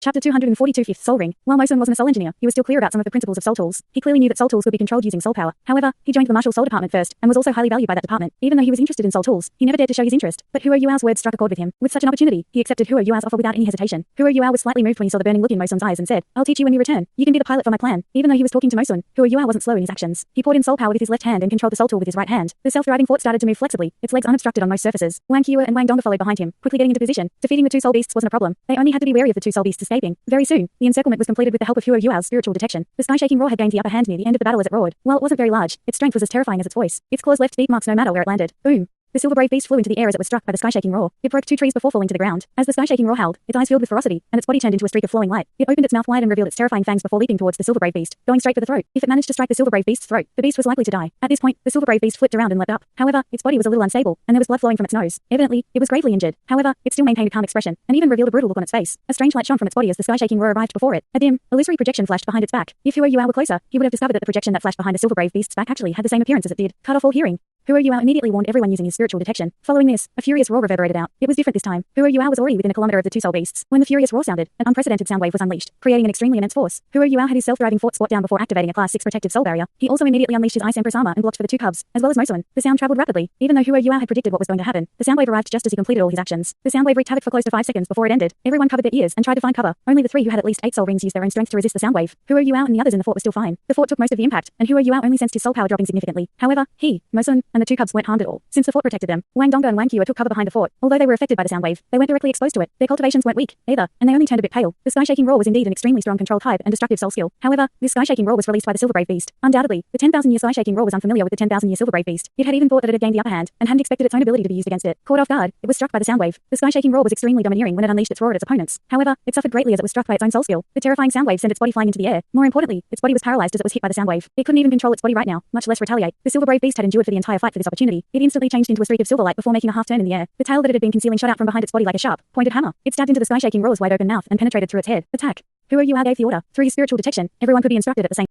Chapter 242 Fifth Soul Ring. While Mosun wasn't a soul engineer, he was still clear about some of the principles of soul tools. He clearly knew that soul tools could be controlled using soul power. However, he joined the martial soul department first, and was also highly valued by that department. Even though he was interested in soul tools, he never dared to show his interest. But Huo Yuao's words struck a chord with him. With such an opportunity, he accepted Huo Yuao's offer without any hesitation. Huo Yuao was slightly moved when he saw the burning look in Mosun's eyes and said, "I'll teach you when we return. You can be the pilot for my plan." Even though he was talking to Mosun, Huo Yuao wasn't slow in his actions. He poured in soul power with his left hand and controlled the soul tool with his right hand. The self-driving fort started to move flexibly, its legs unobstructed on most surfaces. Wang Qiu and Wang Dongge followed behind him, quickly getting into position. Defeating the two soul beasts wasn't a problem. They only had to be wary of the two soul beasts escaping. Very soon, the encirclement was completed with the help of Huo Yuao's spiritual detection. The sky-shaking roar had gained the upper hand near the end of the battle as it roared. While it wasn't very large, its strength was as terrifying as its voice. Its claws left deep marks no matter where it landed. Boom. The silver brave beast flew into the air as it was struck by the sky-shaking roar. It broke two trees before falling to the ground. As the sky-shaking roar howled, its eyes filled with ferocity, and its body turned into a streak of flowing light. It opened its mouth wide and revealed its terrifying fangs before leaping towards the silver brave beast, going straight for the throat. If it managed to strike the silver brave beast's throat, the beast was likely to die. At this point, the silver brave beast flipped around and leapt up. However, its body was a little unstable, and there was blood flowing from its nose. Evidently, it was gravely injured. However, it still maintained a calm expression, and even revealed a brutal look on its face. A strange light shone from its body as the sky-shaking roar arrived before it. A dim, illusory projection flashed behind its back. If Huo Yuao were closer, he would have discovered that the projection that flashed behind the silver brave beast's back actually had the same appearance as it did. Cut off all hearing. Huo Yuao immediately warned everyone using his spiritual detection. Following this, a furious roar reverberated out. It was different this time. Huo Yuao was already within a kilometer of the two soul beasts. When the furious roar sounded, an unprecedented sound wave was unleashed, creating an extremely immense force. Huo Yuao had his self-driving fort squat down before activating a Class 6 protective soul barrier. He also immediately unleashed his Ice Empress armor and blocked for the two cubs, as well as Mosun. The sound traveled rapidly. Even though Huo Yuao had predicted what was going to happen, the sound wave arrived just as he completed all his actions. The sound wave wreaked havoc for close to 5 seconds before it ended. Everyone covered their ears and tried to find cover. Only the three who had at least 8 soul rings used their own strength to resist the sound wave. Huo Yuao and the others in the fort were still fine. The fort took most of the impact, and Huo Yuao only sensed his soul power dropping significantly. However, he, Mosun, and the two cubs weren't harmed at all. Since the fort protected them, Wang Dongge and Wang Qiu took cover behind the fort. Although they were affected by the sound wave, they weren't directly exposed to it. Their cultivations weren't weak, either, and they only turned a bit pale. The sky-shaking roar was indeed an extremely strong controlled type and destructive soul skill. However, this sky-shaking roar was released by the silver brave beast. Undoubtedly, the 10,000-year sky-shaking roar was unfamiliar with the 10,000-year silver brave beast. It had even thought that it had gained the upper hand, and hadn't expected its own ability to be used against it. Caught off guard, it was struck by the sound wave. The sky-shaking roar was extremely domineering when it unleashed its roar at its opponents. However, it suffered greatly as it was struck by its own soul skill. The terrifying sound wave sent its body flying into the air. More importantly, its body was paralyzed as it was hit by the sound wave. It couldn't even control its body right now, much less retaliate. The silver brave beast had endured for the entire fight for this opportunity. It instantly changed into a streak of silver light before making a half turn in the air. The tail that it had been concealing shot out from behind its body like a sharp, pointed hammer. It stabbed into the sky-shaking roar's wide-open mouth and penetrated through its head. Attack. Huo Yuao gave the order. Through his spiritual detection, everyone could be instructed at the same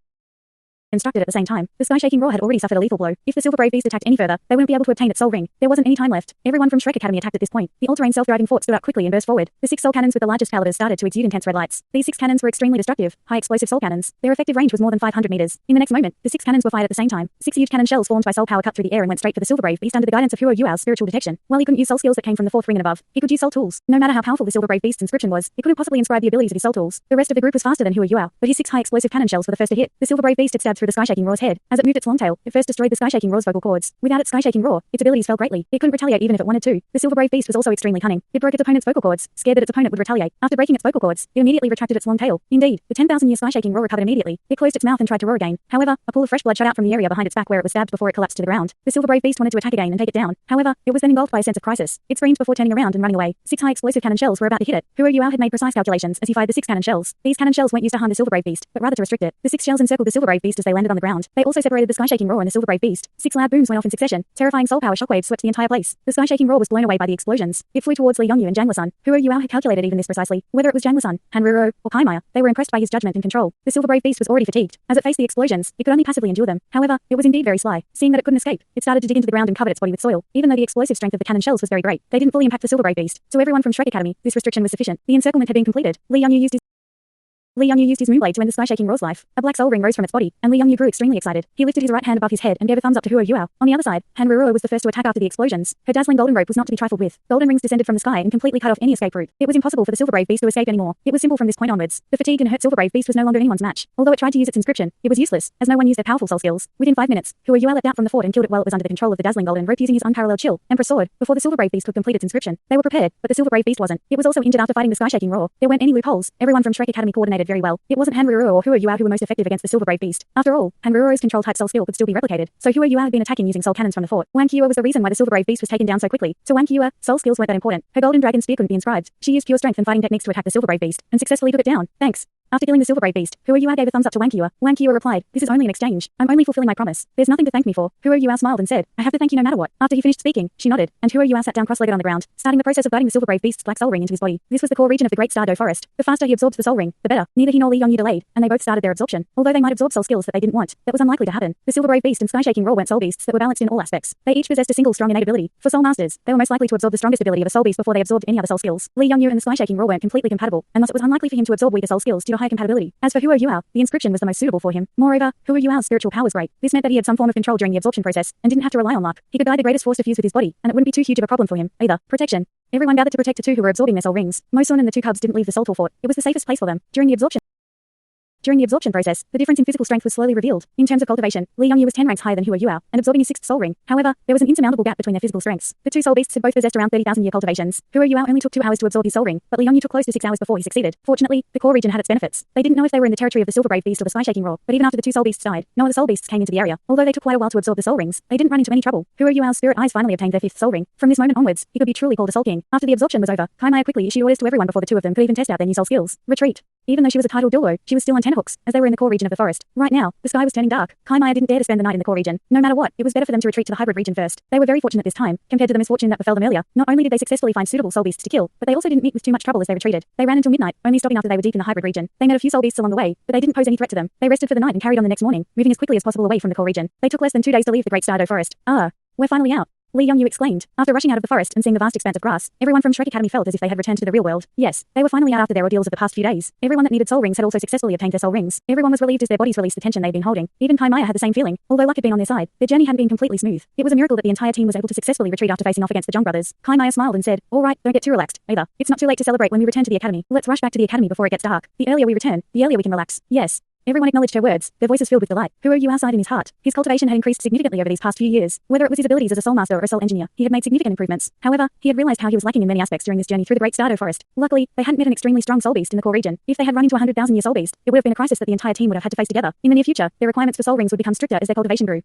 time. The sky-shaking roar had already suffered a lethal blow. If the silver brave beast attacked any further, they wouldn't be able to obtain its soul ring. There wasn't any time left. Everyone from Shrek Academy attacked at this point. The all-terrain self-driving fort stood up quickly and burst forward. The 6 soul cannons with the largest calibers started to exude intense red lights. These 6 cannons were extremely destructive, high-explosive soul cannons. Their effective range was more than 500 meters. In the next moment, the 6 cannons were fired at the same time. 6 huge cannon shells formed by soul power cut through the air and went straight for the silver brave beast under the guidance of Huo Yuao's spiritual detection. While he couldn't use soul skills that came from the 4th ring and above, he could use soul tools. No matter how powerful the silver brave beast's inscription was, it couldn't possibly inscribe the abilities of his soul tools. The rest of the group was faster than Huo Yuao, but his 6 high-explosive cannon shells were the first to hit. The silver brave beast had stabbed through the sky-shaking roar's head. As it moved its long tail, it first destroyed the sky-shaking roar's vocal cords. Without its sky-shaking roar, its abilities fell greatly. It couldn't retaliate even if it wanted to. The silver brave beast was also extremely cunning. It broke its opponent's vocal cords, scared that its opponent would retaliate. After breaking its vocal cords, it immediately retracted its long tail. Indeed, the 10,000-year sky-shaking roar recovered immediately. It closed its mouth and tried to roar again. However, a pool of fresh blood shot out from the area behind its back where it was stabbed before it collapsed to the ground. The silver brave beast wanted to attack again and take it down. However, it was then engulfed by a sense of crisis. It screamed before turning around and running away. 6 high-explosive cannon shells were about to hit it. Huo Yuao had made precise calculations as he fired the 6 cannon shells. These cannon shells weren't used to harm the silver brave beast, but rather to restrict it. The 6 shells encircled the silver brave beast as they landed on the ground. They also separated the sky-shaking roar and the silver brave beast. 6 loud booms went off in succession. Terrifying soul power shockwaves swept the entire place. The sky-shaking roar was blown away by the explosions. It flew towards Li Yongyu and Zhang Lisan. Huo Yuao had calculated even this precisely. Whether it was Zhang Lisan, Han Ruo, or Kai Maya, they were impressed by his judgment and control. The silver brave beast was already fatigued. As it faced the explosions, it could only passively endure them. However, it was indeed very sly. Seeing that it couldn't escape, it started to dig into the ground and covered its body with soil. Even though the explosive strength of the cannon shells was very great, they didn't fully impact the silver brave beast. So everyone from Shrek Academy, this restriction was sufficient. The encirclement had been completed. Li Yongyu used his moonblade to end the sky-shaking roar's life. A black soul ring rose from its body, and Li Yongyu grew extremely excited. He lifted his right hand above his head and gave a thumbs up to Huo Yuao. On the other side, Han Ruo was the first to attack after the explosions. Her dazzling golden rope was not to be trifled with. Golden rings descended from the sky and completely cut off any escape route. It was impossible for the silver brave beast to escape anymore. It was simple from this point onwards. The fatigued and hurt silver brave beast was no longer anyone's match. Although it tried to use its inscription, it was useless, as no one used their powerful soul skills. Within 5 minutes, Huo Yuao leapt out from the fort and killed it while it was under the control of the dazzling golden rope using his unparalleled chill, Emperor's sword, before the silver brave beast could complete its inscription. They were prepared, but the silver brave beast wasn't. It was also injured after fighting the sky-shaking roar. There weren't any loopholes. Everyone from Shrek Academy coordinated very well. It wasn't Han Ruo or Huo Yuao who were most effective against the silver brave beast. After all, Han Ruo's control-type soul skill could still be replicated, so Huo Yuao had been attacking using soul cannons from the fort. Wang Qiu was the reason why the silver brave beast was taken down so quickly. To Wang Qiu, soul skills weren't that important. Her golden dragon spear couldn't be inscribed. She used pure strength and fighting techniques to attack the silver brave beast, and successfully took it down. Thanks. After killing the silver brave beast, Huo Yuao gave a thumbs up to Wang Qiu. Wang Qiu replied, "This is only an exchange. I'm only fulfilling my promise. There's nothing to thank me for." Huo Yuao smiled and said, "I have to thank you no matter what." After he finished speaking, she nodded, and Huo Yuao sat down cross-legged on the ground, starting the process of guiding the silver brave beast's black soul ring into his body. This was the core region of the Great Stardow Forest. The faster he absorbed the soul ring, the better. Neither he nor Li Yongyu delayed, and they both started their absorption. Although they might absorb soul skills that they didn't want, that was unlikely to happen. The silver brave beast and sky-shaking roar weren't soul beasts that were balanced in all aspects. They each possessed a single strong innate ability. For soul masters, they were most likely to absorb the strongest ability of a soul beast before they absorbed any other soul skills. Li Yongyu and the sky-shaking roar weren't completely compatible, and thus it was unlikely for him to absorb weaker soul skills due to high compatibility. As for Huo Yuao, the inscription was the most suitable for him. Moreover, Huo Yuao's spiritual power was great. This meant that he had some form of control during the absorption process, and didn't have to rely on luck. He could guide the greatest force to fuse with his body, and it wouldn't be too huge of a problem for him, either. Protection. Everyone gathered to protect the two who were absorbing their soul rings. Mosun and the two cubs didn't leave the soul tool fort. It was the safest place for them. During the absorption process, the difference in physical strength was slowly revealed. In terms of cultivation, Li Yongyu was 10 ranks higher than Huo Yuao, and absorbing his 6th soul ring. However, there was an insurmountable gap between their physical strengths. The two soul beasts had both possessed around 30,000 year cultivations. Huo Yuao only took 2 hours to absorb his soul ring, but Li Yongyu took close to 6 hours before he succeeded. Fortunately, the core region had its benefits. They didn't know if they were in the territory of the silver brave beast or the sky-shaking roar, but even after the two soul beasts died, no other soul beasts came into the area. Although they took quite a while to absorb the soul rings, they didn't run into any trouble. Huo Yuao's spirit eyes finally obtained their 5th soul ring. From this moment onwards, he could be truly called a soul king. After the absorption was over, Kai Maya quickly issued orders to everyone before the two of them could even test out their new soul skills. Retreat. Even though she was a titled Douluo, she was still on tenterhooks, as they were in the core region of the forest. Right now, the sky was turning dark. Kai Maya didn't dare to spend the night in the core region. No matter what, it was better for them to retreat to the hybrid region first. They were very fortunate this time, compared to the misfortune that befell them earlier. Not only did they successfully find suitable soul beasts to kill, but they also didn't meet with too much trouble as they retreated. They ran until midnight, only stopping after they were deep in the hybrid region. They met a few soul beasts along the way, but they didn't pose any threat to them. They rested for the night and carried on the next morning, moving as quickly as possible away from the core region. They took less than 2 days to leave the Great Stardow Forest. "Ah, we're finally out," Li Yongyu exclaimed. After rushing out of the forest and seeing the vast expanse of grass, everyone from Shrek Academy felt as if they had returned to the real world. Yes, they were finally out after their ordeals of the past few days. Everyone that needed soul rings had also successfully obtained their soul rings. Everyone was relieved as their bodies released the tension they'd been holding. Even Kai Maya had the same feeling. Although luck had been on their side, their journey hadn't been completely smooth. It was a miracle that the entire team was able to successfully retreat after facing off against the Zhong brothers. Kai Maya smiled and said, "All right, don't get too relaxed, either. It's not too late to celebrate when we return to the academy. Let's rush back to the academy before it gets dark. The earlier we return, the earlier we can relax." "Yes." Everyone acknowledged her words, their voices filled with delight. Huo Yuao sighed in his heart. His cultivation had increased significantly over these past few years. Whether it was his abilities as a soul master or a soul engineer, he had made significant improvements. However, he had realized how he was lacking in many aspects during this journey through the Great Stardow Forest. Luckily, they hadn't met an extremely strong soul beast in the core region. If they had run into a 100,000 year soul beast, it would have been a crisis that the entire team would have had to face together. In the near future, their requirements for soul rings would become stricter as their cultivation grew.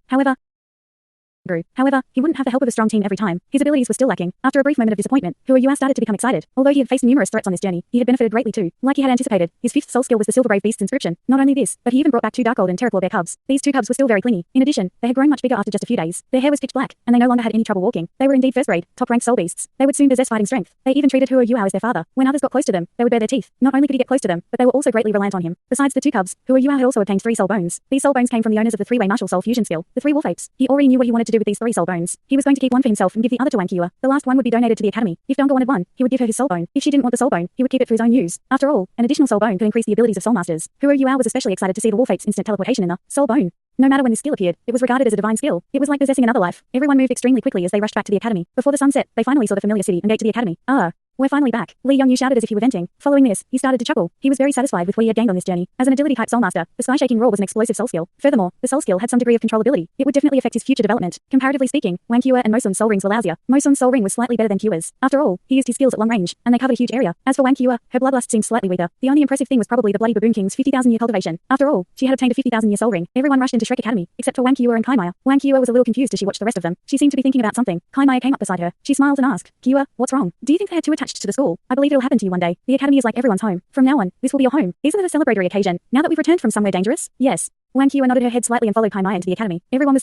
However, he wouldn't have the help of a strong team every time. His abilities were still lacking. After a brief moment of disappointment, Huo Yuao started to become excited. Although he had faced numerous threats on this journey, he had benefited greatly too. Like he had anticipated, his 5th soul skill was the silver brave beast's inscription. Not only this, but he even brought back 2 dark gold and terraclaw bear cubs. These 2 cubs were still very clingy. In addition, they had grown much bigger after just a few days. Their hair was pitch black, and they no longer had any trouble walking. They were indeed first-grade, top-ranked soul beasts. They would soon possess fighting strength. They even treated Huo Yuao as their father. When others got close to them, they would bare their teeth. Not only could he get close to them, but they were also greatly reliant on him. Besides the 2 cubs, Huo Yuao had also obtained 3 soul bones. These soul bones came from the owners of the 3-way martial soul fusion skill, the 3 wolf apes. He already knew what he wanted to do with these 3 soul bones. He was going to keep one for himself and give the other to Wang Qiu. The last one would be donated to the academy. If Donga wanted one, he would give her his soul bone. If she didn't want the soul bone, he would keep it for his own use. After all, an additional soul bone could increase the abilities of soul masters. Huo Yuao was especially excited to see the wolf ape's instant teleportation in the soul bone. No matter when this skill appeared, it was regarded as a divine skill. It was like possessing another life. Everyone moved extremely quickly as they rushed back to the academy. Before the sun set, they finally saw the familiar city and gate to the academy. "Ah, we're finally back," Li Yongyu shouted as if he were venting. Following this, he started to chuckle. He was very satisfied with what he had gained on this journey. As an agility-type soul master, the sky-shaking roar was an explosive soul skill. Furthermore, the soul skill had some degree of controllability. It would definitely affect his future development. Comparatively speaking, Wang Qiu and Mosun's soul rings were lousier. Mosun's soul ring was slightly better than Qiu's. After all, he used his skills at long range, and they covered a huge area. As for Wang Qiu, her bloodlust seemed slightly weaker. The only impressive thing was probably the bloody baboon king's 50,000 year cultivation. After all, she had obtained a 50,000 year soul ring. Everyone rushed into Shrek Academy, except for Wang Qiu and Kai Maya. Wang Qiu was a little confused as she watched the rest of them. She seemed to be thinking about something. Kai Maya came up beside her. She smiled and asked, "Qiu, what's wrong? Do you think they're too attached to the school? I believe it'll happen to you one day. The academy is like everyone's home. From now on, this will be your home. Isn't it a celebratory occasion, now that we've returned from somewhere dangerous?" "Yes." Wang Qiu nodded her head slightly and followed Kai Maya into the academy. Everyone was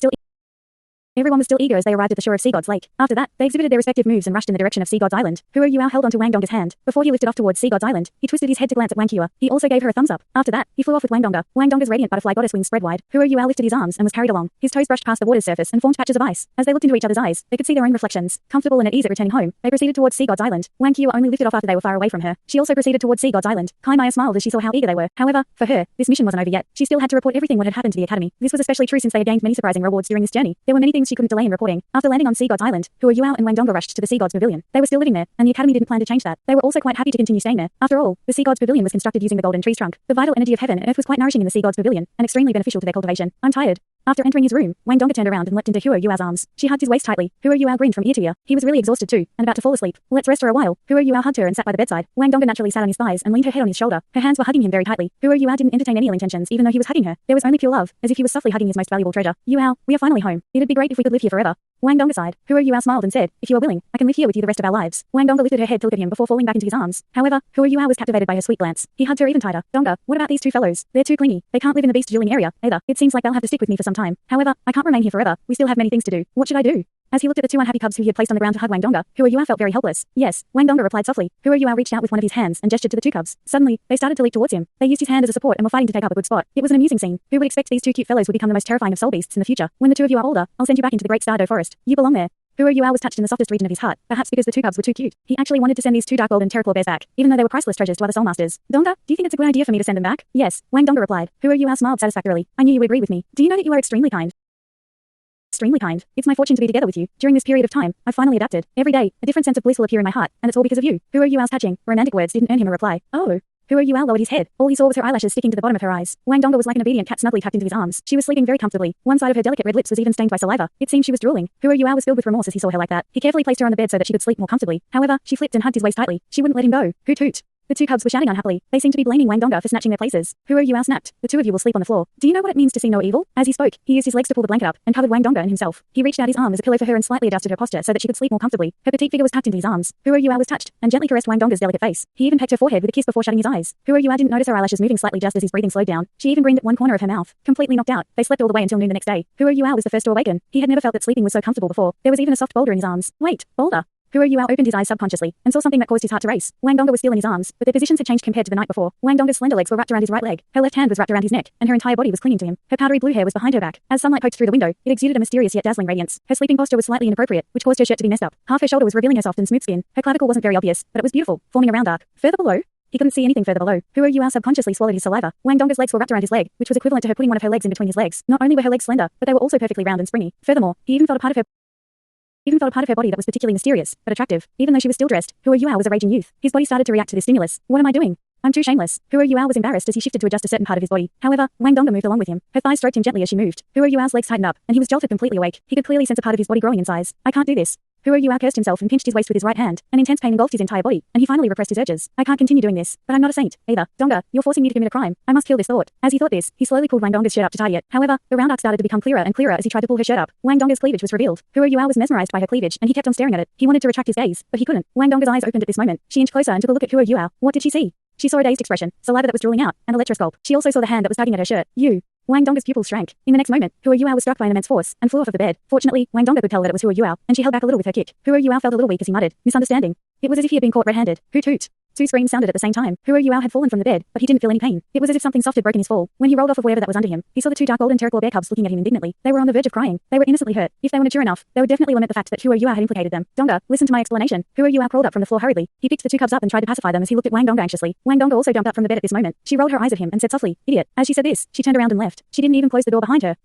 still eager as they arrived at the shore of Sea God's Lake. After that, they exhibited their respective moves and rushed in the direction of Sea God's Island. Huo Yuao held onto Wang Donga's hand. Before he lifted off towards Sea God's Island, he twisted his head to glance at Wang Qiu. He also gave her a thumbs up. After that, he flew off with Wang Donga. Wang Donga's radiant butterfly goddess wings spread wide. Huo Yuao lifted his arms and was carried along. His toes brushed past the water's surface and formed patches of ice. As they looked into each other's eyes, they could see their own reflections. Comfortable and at ease at returning home, they proceeded towards Sea God's Island. Wang Qiu only lifted off after they were far away from her. She also proceeded towards Sea God's Island. Kai Maya smiled as she saw how eager they were. However, for her, this mission wasn't over yet. She still had to report everything what had happened to the academy. This was especially true since they had gained many surprising rewards during this journey. There were many things she couldn't delay in reporting. After landing on Sea God's Island, Huo Yuao and Wang Donga rushed to the Sea God's Pavilion. They were still living there, and the academy didn't plan to change that. They were also quite happy to continue staying there. After all, the Sea God's Pavilion was constructed using the golden tree's trunk. The vital energy of heaven and earth was quite nourishing in the Sea God's Pavilion, and extremely beneficial to their cultivation. "I'm tired," After entering his room, Wang Donga turned around and leapt into Huo Yuao's arms. She hugged his waist tightly. Huo Yuao grinned from ear to ear. He was really exhausted too, and about to fall asleep. Let's rest for a while. Huo Yuao hugged her and sat by the bedside. Wang Donga naturally sat on his thighs and leaned her head on his shoulder. Her hands were hugging him very tightly. Huo Yuao didn't entertain any ill intentions even though he was hugging her. There was only pure love, as if he was softly hugging his most valuable treasure. Yuao, we are finally home. It'd be great if we could live here forever. Wang Donga sighed. Huo Yuao smiled and said, if you are willing, I can live here with you the rest of our lives. Wang Donga lifted her head to look at him before falling back into his arms. However, Huo Yuao was captivated by her sweet glance. He hugged her even tighter. Donga, what about these two fellows? They're too clingy. They can't live in the beast dueling area, either. It seems like they'll have to stick with me for some time. However, I can't remain here forever. We still have many things to do. What should I do? As he looked at the two unhappy cubs who he had placed on the ground to hug Wang Donga, Huo Yuao felt very helpless. Yes, Wang Donga replied softly. Huo Yuao reached out with one of his hands and gestured to the two cubs. Suddenly, they started to leap towards him. They used his hand as a support and were fighting to take up a good spot. It was an amusing scene. Who would expect these two cute fellows would become the most terrifying of soul beasts in the future? When the two of you are older, I'll send you back into the Great Stardow Forest. You belong there. Huo Yuao was touched in the softest region of his heart, perhaps because the two cubs were too cute. He actually wanted to send these two dark golden terraclaw bears back, even though they were priceless treasures to other soul masters. Donga, do you think it's a good idea for me to send them back? Yes, Wang Donga replied. Huo Yuao smiled satisfactorily. I knew you would agree with me. Do you know that you are extremely kind? Extremely kind. It's my fortune to be together with you. During this period of time, I've finally adapted. Every day, a different sense of bliss will appear in my heart, and it's all because of you. Huo Yuao's touching, romantic words didn't earn him a reply. Oh. Huo Yuao lowered his head. All he saw was her eyelashes sticking to the bottom of her eyes. Wang Donga was like an obedient cat snugly tucked into his arms. She was sleeping very comfortably. One side of her delicate red lips was even stained by saliva. It seemed she was drooling. Huo Yuao was filled with remorse as he saw her like that. He carefully placed her on the bed so that she could sleep more comfortably. However, she flipped and hugged his waist tightly. She wouldn't let him go. Hoot hoot. The two cubs were shouting unhappily. They seemed to be blaming Wang Donga for snatching their places. Huo Yuao snapped. The two of you will sleep on the floor. Do you know what it means to see no evil? As he spoke, he used his legs to pull the blanket up and covered Wang Donga and himself. He reached out his arm as a pillow for her and slightly adjusted her posture so that she could sleep more comfortably. Her petite figure was tucked into his arms. Huo Yuao was touched and gently caressed Wang Donga's delicate face. He even pecked her forehead with a kiss before shutting his eyes. Huo Yuao didn't notice her eyelashes moving slightly just as his breathing slowed down. She even grinned at one corner of her mouth. Completely knocked out, they slept all the way until noon the next day. Huo Yuao was the first to awaken. He had never felt that sleeping was so comfortable before. There was even a soft boulder in his arms. Wait, boulder. Huo Yuao opened his eyes subconsciously and saw something that caused his heart to race. Wang Donga was still in his arms, but their positions had changed compared to the night before. Wang Donga's slender legs were wrapped around his right leg. Her left hand was wrapped around his neck, and her entire body was clinging to him. Her powdery blue hair was behind her back. As sunlight poked through the window, it exuded a mysterious yet dazzling radiance. Her sleeping posture was slightly inappropriate, which caused her shirt to be messed up. Half her shoulder was revealing her soft and smooth skin. Her clavicle wasn't very obvious, but it was beautiful, forming a round arc. Further below, he couldn't see anything further below. Huo Yuao subconsciously swallowed his saliva. Wang Donga's legs were wrapped around his leg, which was equivalent to her putting one of her legs in between his legs. Not only were her legs slender, but they were also perfectly round and springy. Furthermore, he even felt a part of her body that was particularly mysterious, but attractive. Even though she was still dressed, Huo Yuao was a raging youth. His body started to react to this stimulus. What am I doing? I'm too shameless. Huo Yuao was embarrassed as he shifted to adjust a certain part of his body. However, Wang Donga moved along with him. Her thighs stroked him gently as she moved. Huo Yuao's legs tightened up, and he was jolted completely awake. He could clearly sense a part of his body growing in size. I can't do this. Huo Yuao cursed himself and pinched his waist with his right hand. An intense pain engulfed his entire body, and he finally repressed his urges. I can't continue doing this, but I'm not a saint, either. Donga, you're forcing me to commit a crime. I must kill this thought. As he thought this, he slowly pulled Wang Donga's shirt up to tidy it. However, the round arc started to become clearer and clearer as he tried to pull her shirt up. Wang Donga's cleavage was revealed. Huo Yuao was mesmerized by her cleavage, and he kept on staring at it. He wanted to retract his gaze, but he couldn't. Wang Donga's eyes opened at this moment. She inched closer and took a look at Huo Yuao. What did she see? She saw a dazed expression, saliva that was drooling out, and a electrosculp. She also saw the hand that was tugging at her shirt. Wang Donga's pupils shrank. In the next moment, Huo Yuao was struck by an immense force and flew off of the bed. Fortunately, Wang Donga could tell that it was Huo Yuao, and she held back a little with her kick. Huo Yuao felt a little weak as he muttered, misunderstanding. It was as if he had been caught red-handed. Hoot hoot. Two screams sounded at the same time. Huo Yuao had fallen from the bed, but he didn't feel any pain. It was as if something soft had broken his fall. When he rolled off of whatever that was under him, he saw the two dark golden terraclaw bear cubs looking at him indignantly. They were on the verge of crying. They were innocently hurt. If they were mature enough, they would definitely lament the fact that Huo Yuao had implicated them. Donga, listen to my explanation. Huo Yuao crawled up from the floor hurriedly. He picked the two cubs up and tried to pacify them as he looked at Wang Donga anxiously. Wang Donga also jumped up from the bed at this moment. She rolled her eyes at him and said softly, idiot. As she said this, she turned around and left. She didn't even close the door behind her.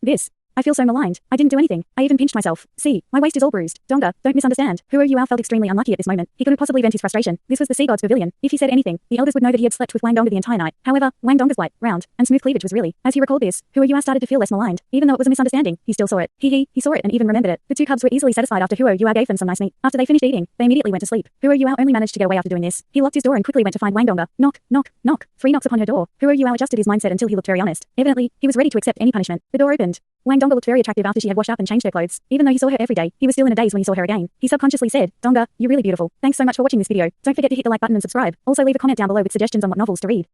I feel so maligned. I didn't do anything. I even pinched myself. See, my waist is all bruised. Donga, don't misunderstand. Huo Yuao felt extremely unlucky at this moment. He couldn't possibly vent his frustration. This was the sea god's pavilion. If he said anything, the elders would know that he had slept with Wang Donga the entire night. However, Wang Donga's white, round, and smooth cleavage was really. As he recalled this, Huo Yuao started to feel less maligned. Even though it was a misunderstanding, he still saw it. He saw it and even remembered it. The two cubs were easily satisfied after Huo Yuao gave them some nice meat. After they finished eating, they immediately went to sleep. Huo Yuao only managed to get away after doing this. He locked his door and quickly went to find Wang Donga. Knock, knock, knock. 3 knocks upon her door. Huo Yuao adjusted his mindset until he looked very honest. Evidently, he was ready to accept any punishment. The door opened. Wang Donga looked very attractive after she had washed up and changed her clothes. Even though he saw her every day, he was still in a daze when he saw her again. He subconsciously said, Donga, you're really beautiful. Thanks so much for watching this video. Don't forget to hit the like button and subscribe. Also leave a comment down below with suggestions on what novels to read.